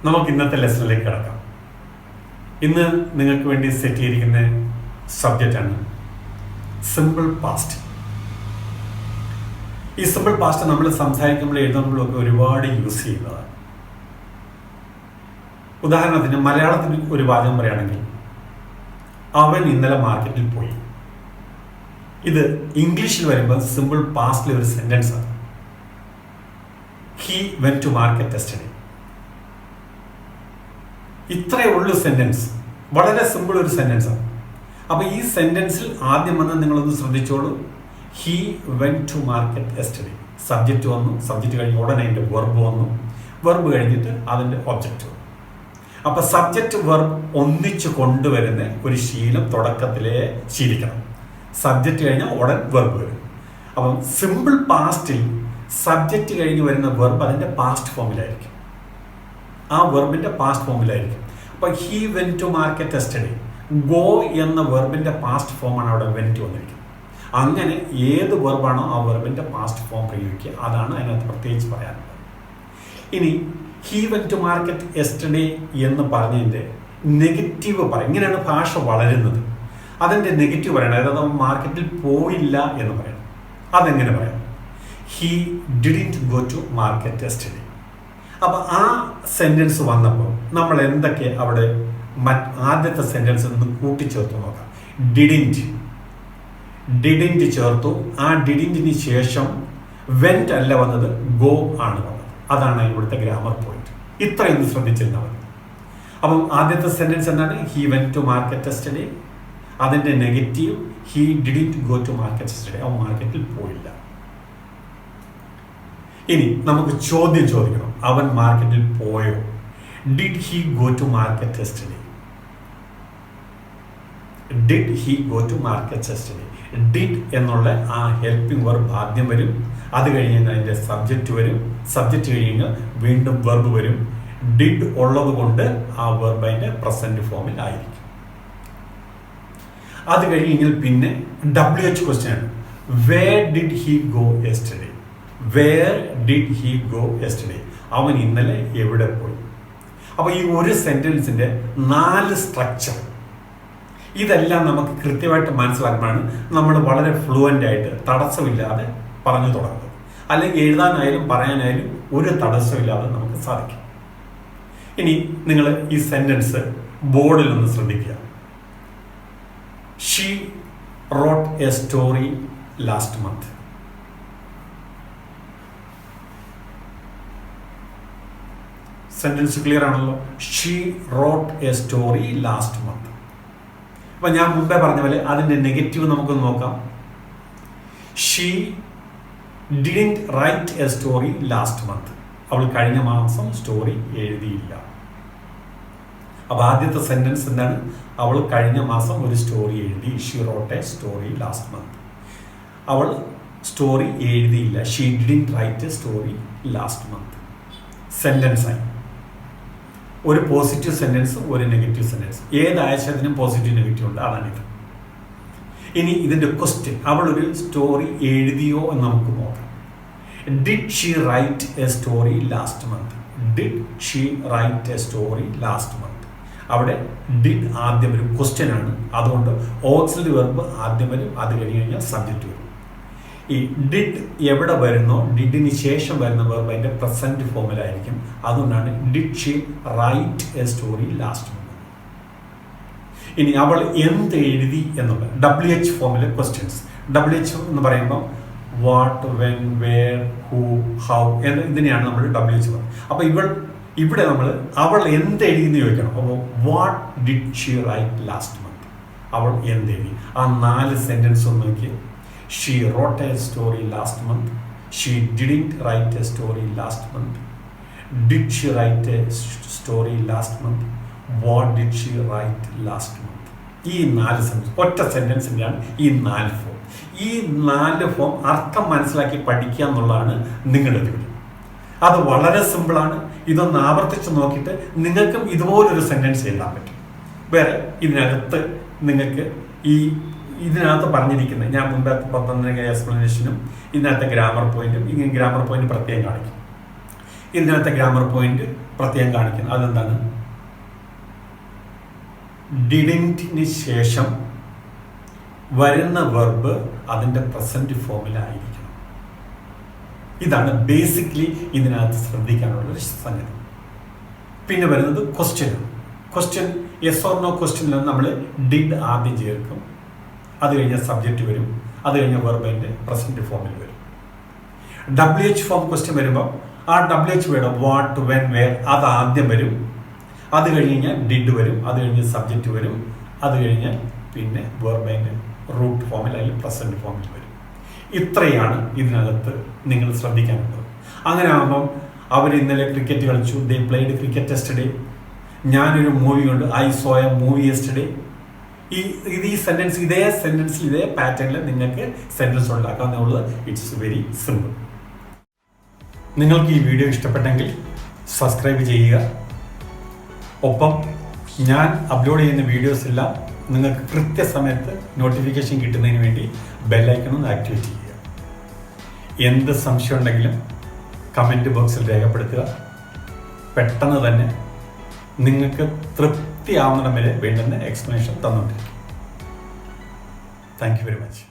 നമുക്ക് ഇന്നത്തെ ലെസണിലേക്ക് കിടക്കാം. ഇന്ന് നിങ്ങൾക്ക് വേണ്ടി സെറ്റ് ചെയ്തിരിക്കുന്ന സബ്ജക്റ്റാണ് സിമ്പിൾ പാസ്റ്റ്. ഈ സിമ്പിൾ പാസ്റ്റ് നമ്മൾ സംസാരിക്കുമ്പോഴും എഴുതുമ്പോഴൊക്കെ ഒരുപാട് യൂസ് ചെയ്യുന്നതാണ്. ഉദാഹരണത്തിന് മലയാളത്തിൽ ഒരു വാചകം പറയുകയാണെങ്കിൽ, അവൻ ഇന്നലെ മാർക്കറ്റിൽ പോയി. ഇത് ഇംഗ്ലീഷിൽ വരുമ്പോൾ സിമ്പിൾ പാസ്റ്റിലെ ഒരു സെന്റൻസ് ആണ്. He went to market yesterday. ഇത്രയേ ഉള്ളൂ സെന്റൻസ്. വളരെ സിമ്പിൾ ഒരു സെന്റൻസ് ആണ്. അപ്പൊ ഈ സെന്റൻസിൽ ആദ്യം വന്ന് നിങ്ങളൊന്ന് ശ്രദ്ധിച്ചോളൂ. He went to market yesterday. Subject വന്നു, സബ്ജക്റ്റ് കഴിഞ്ഞ് ഉടനെ അതിന്റെ വെർബ് വന്നു, വെർബ് കഴിഞ്ഞിട്ട് അതിന്റെ ഒബ്ജക്റ്റ് വന്നു. അപ്പൊ സബ്ജക്റ്റ് വെർബ് ഒന്നിച്ച് കൊണ്ടുവരുന്ന ഒരു ശീലം തുടക്കത്തിലേ ശീലിക്കണം. സബ്ജക്റ്റ് കഴിഞ്ഞാൽ ഉടൻ വെർബ് വരും. അപ്പം സിമ്പിൾ പാസ്റ്റിൽ സബ്ജക്റ്റ് കഴിഞ്ഞ് വരുന്ന വെർബ് അതിന്റെ പാസ്റ്റ് ഫോമിലായിരിക്കും. ആ വെർബിന്റെ പാസ്റ്റ് ഫോമിലായിരിക്കും. അപ്പൊ he went to market yesterday, go എന്ന വെർബിന്റെ പാസ്റ്റ് ഫോമാണ് അവിടെ വെന്റ് വന്നിരിക്കുന്നത്. അങ്ങനെ ഏത് വെർബാണോ ആ വെർബിന്റെ പാസ്റ്റ് ഫോം പ്രയോഗിക്കുക, അതാണ് അതിനകത്ത് പ്രത്യേകിച്ച് പറയാനുള്ളത്. ഇനി he went to market yesterday എന്ന് പറഞ്ഞതിന്റെ നെഗറ്റീവ് പറയും. ഇങ്ങനെയാണ് ഭാഷ വളരുന്നത്. അതിന്റെ നെഗറ്റീവ് പറയണം. അതായത് മാർക്കറ്റിൽ പോയില്ല എന്ന് പറയണം. അതെങ്ങനെ പറയാം? He didn't go to market yesterday. അപ്പൊ ആ സെന്റൻസ് വന്നപ്പോൾ നമ്മൾ എന്തൊക്കെ അവിടെ ആദ്യത്തെ സെന്റൻസ് നിന്ന് കൂട്ടിച്ചേർത്ത് നോക്കാം. ഡിഡിന്റ് ചേർത്തു. ആ ഡിഡിന്റിന് ശേഷം വെന്റ് അല്ല വന്നത്, ഗോ ആണ് വന്നത്. അതാണ് ഇവിടുത്തെ ഗ്രാമർ പോയിന്റ്. ഇത്രയൊന്ന് ശ്രദ്ധിച്ചിരുന്നാൽ മതി. അപ്പം ആദ്യത്തെ സെന്റൻസ് എന്താണ്? He went to market yesterday. അതിന്റെ negative he didn't go to market yesterday. അവൻ മാർക്കറ്റിൽ പോയില്ല. ഇനി നമുക്ക് ചോദ്യം ചോദിക്കണം. അവൻ മാർക്കറ്റിൽ പോയോ? Did he go to market yesterday? Did he go to market yesterday? Did എന്നുള്ള ആ ഹെൽപ്പിംഗ് വെർബ് ആദ്യം വരും. അത് കഴിഞ്ഞ് അതിന്റെ സബ്ജക്റ്റ് വരും. സബ്ജക്റ്റ് കഴിഞ്ഞ് വീണ്ടും വെർബ് വരും. ഡിഡ് ഉള്ളത് കൊണ്ട് ആ വെർബ് അതിന്റെ പ്രസന്റ് ഫോമിൽ ആയിരിക്കും. അത് കഴിഞ്ഞാൽ പിന്നെ WH ക്വസ്റ്റ്യൻ ആണ്. Where did he go yesterday? Where did he go yesterday? അവൻ ഇന്നലെ എവിടെ പോയി? അപ്പൊ ഈ ഒരു സെന്റൻസിന്റെ 4 സ്ട്രക്ചർ, ഇതെല്ലാം നമുക്ക് കൃത്യമായിട്ട് മനസ്സിലാക്കുമ്പോഴാണ് നമ്മൾ വളരെ ഫ്ലുവൻ്റ് ആയിട്ട് തടസ്സമില്ലാതെ പറഞ്ഞു തുടങ്ങുന്നത്. അല്ലെങ്കിൽ എഴുതാനായാലും പറയാനായാലും ഒരു തടസ്സമില്ലാതെ നമുക്ക് സാധിക്കും. ഇനി നിങ്ങൾ ഈ സെന്റൻസ് ബോർഡിൽ ഒന്ന് ശ്രദ്ധിക്കുക. She wrote a story last month. Sentence clear ആണല്ലോ. She wrote a story last month. അപ്പൊ ഞാൻ മുമ്പേ പറഞ്ഞ പോലെ അതിന്റെ നെഗറ്റീവ് നമുക്കൊന്ന് നോക്കാം. She didn't write a story last month. അവൾ കഴിഞ്ഞ മാസം സ്റ്റോറി എഴുതിയില്ല. അപ്പൊ ആദ്യത്തെ സെന്റൻസ് എന്താണ്? അവൾ കഴിഞ്ഞ മാസം ഒരു സ്റ്റോറി എഴുതി. She wrote a story last month. അവൾ സ്റ്റോറി എഴുതിയില്ല. She didn't write a story last month. Sentence ആയി. ഒരു പോസിറ്റീവ് സെന്റൻസ്, ഒരു നെഗറ്റീവ് സെന്റൻസ്. ഏത് ആശയത്തിനും പോസിറ്റീവ് നെഗറ്റീവ് ഉണ്ട്. അതാണിത്. ഇനി ഇതിന്റെ ക്വസ്റ്റ്യൻ, അവൾ ഒരു സ്റ്റോറി എഴുതിയോ എന്ന് നമുക്ക് നോക്കാം. Did she right a story last month? Did she right a story last month? അവിടെ ഡിഡ് ആദ്യം ഒരു ക്വസ്റ്റ്യൻ ആണ്. അതുകൊണ്ട് ഓക്സിലറി വെർബ് ആദ്യം വരും. അത് കഴിഞ്ഞാൽ സബ്ജക്റ്റ് വരും. ഈ ഡിഡ് എവിടെ വരുന്നോ ഡിഡിന് ശേഷം വരുന്ന വെർബ് അതിന്റെ പ്രസന്റ് ഫോമിലായിരിക്കും. അതുകൊണ്ടാണ് did she right a story last month. ഇനി അവൾ എന്ത് എഴുതി എന്നുള്ള WH ഫോമിലെ ക്വസ്റ്റ്യൻസ്. WH എന്ന് പറയുമ്പോൾ what, when, where, who, how എന്ന് ഇതിനെയാണ് നമ്മൾ WH പറയുന്നത്. അപ്പൊ ഇവിടെ നമ്മൾ അവൾ എന്ത് എഴുതി എന്ന് ചോദിക്കണം. അപ്പോൾ what did she write last month? അവൾ എന്ത് എഴുതി? ആ 4 സെന്റൻസ് ഒന്ന് നോക്കിയേ. She wrote a story last month. She didn't write a story last month. Did she write a story last month? What did she write last month? ഈ 4 sentence ഒറ്റ സെന്റൻസിൻ്റെയാണ് ഈ 4 form. ഈ 4 ഫോം അർത്ഥം മനസ്സിലാക്കി പഠിക്കുക എന്നുള്ളതാണ് നിങ്ങളുടെ ജോലി. അത് വളരെ സിമ്പിളാണ്. ഇതൊന്ന് ആവർത്തിച്ച് നോക്കിയിട്ട് നിങ്ങൾക്കും ഇതുപോലൊരു സെന്റൻസ് എഴുതാൻ പറ്റും. വേറെ ഇതിനകത്ത് നിങ്ങൾക്ക് ഇതിനകത്ത് പറഞ്ഞിരിക്കുന്ന ഞാൻ മുമ്പേ പറഞ്ഞ എക്സ്പ്ലനേഷനും ഇതിനകത്തെ ഗ്രാമർ പോയിന്റും ഇങ്ങനെ ഗ്രാമർ പോയിന്റ് പ്രത്യേകം കാണിക്കും. ഇതിനകത്തെ ഗ്രാമർ പോയിന്റ് പ്രത്യേകം കാണിക്കുന്നത് അതെന്താണ്? ഡിഡിൻറ്റിന് ശേഷം വരുന്ന വെർബ് അതിൻ്റെ പ്രസന്റ് ഫോമിലായിരിക്കണം. ഇതാണ് ബേസിക്കലി ഇതിനകത്ത് ശ്രദ്ധിക്കാനുള്ള ഒരു സംഗതി. പിന്നെ വരുന്നത് ക്വസ്റ്റ്യൻ യെസ് ഓർ നോ ക്വസ്റ്റ്യനിൽ നമ്മൾ ഡിഡ് ആദ്യം ചേർക്കും, അത് കഴിഞ്ഞാൽ സബ്ജക്റ്റ് വരും, അത് കഴിഞ്ഞാൽ വെർബിൻ്റെ പ്രസന്റ് ഫോമിൽ വരും. WH ഫോം ക്വസ്റ്റ്യൻ വരുമ്പോൾ ആ WH word what, when, where അത് ആദ്യം വരും, അത് കഴിഞ്ഞാൽ ഡിഡ് വരും, അത് കഴിഞ്ഞ് സബ്ജക്റ്റ് വരും, അത് കഴിഞ്ഞാൽ പിന്നെ വെർബിൻ്റെ റൂട്ട് ഫോമിൽ അല്ലെങ്കിൽ പ്രസന്റ് ഫോമിൽ വരും. ഇത്രയാണ് ഇതിനകത്ത് നിങ്ങൾ ശ്രദ്ധിക്കാനുള്ളത്. അങ്ങനെ ആകുമ്പം അവർ ഇന്നലെ ക്രിക്കറ്റ് കളിച്ചു, ദേ പ്ലേഡ് ക്രിക്കറ്റ് യെസ്റ്റർഡേ. ഞാനൊരു മൂവി ഉണ്ട്, I saw a movie yesterday. ഈ സെന്റൻസിൽ ഇതേ പാറ്റേണിൽ നിങ്ങൾക്ക് സെന്റൻസ് ഉണ്ടാക്കാവുന്നുള്ളത്. It's very simple. നിങ്ങൾക്ക് ഈ വീഡിയോ ഇഷ്ടപ്പെട്ടെങ്കിൽ സബ്സ്ക്രൈബ് ചെയ്യുക. ഒപ്പം ഞാൻ അപ്ലോഡ് ചെയ്യുന്ന വീഡിയോസ് എല്ലാം നിങ്ങൾക്ക് കൃത്യസമയത്ത് നോട്ടിഫിക്കേഷൻ കിട്ടുന്നതിന് വേണ്ടി ബെല്ലൈക്കൺ ഒന്ന് ആക്ടിവേറ്റ് ചെയ്യുക. എന്ത് സംശയം ഉണ്ടെങ്കിലും കമൻറ്റ് ബോക്സിൽ രേഖപ്പെടുത്തുക. പെട്ടെന്ന് തന്നെ നിങ്ങൾക്ക് തൃപ്തിയാവുന്നിടം വരെ വേണ്ടുന്ന എക്സ്പ്ലനേഷൻ തന്നുകൊണ്ടിരിക്കും. Thank you very much.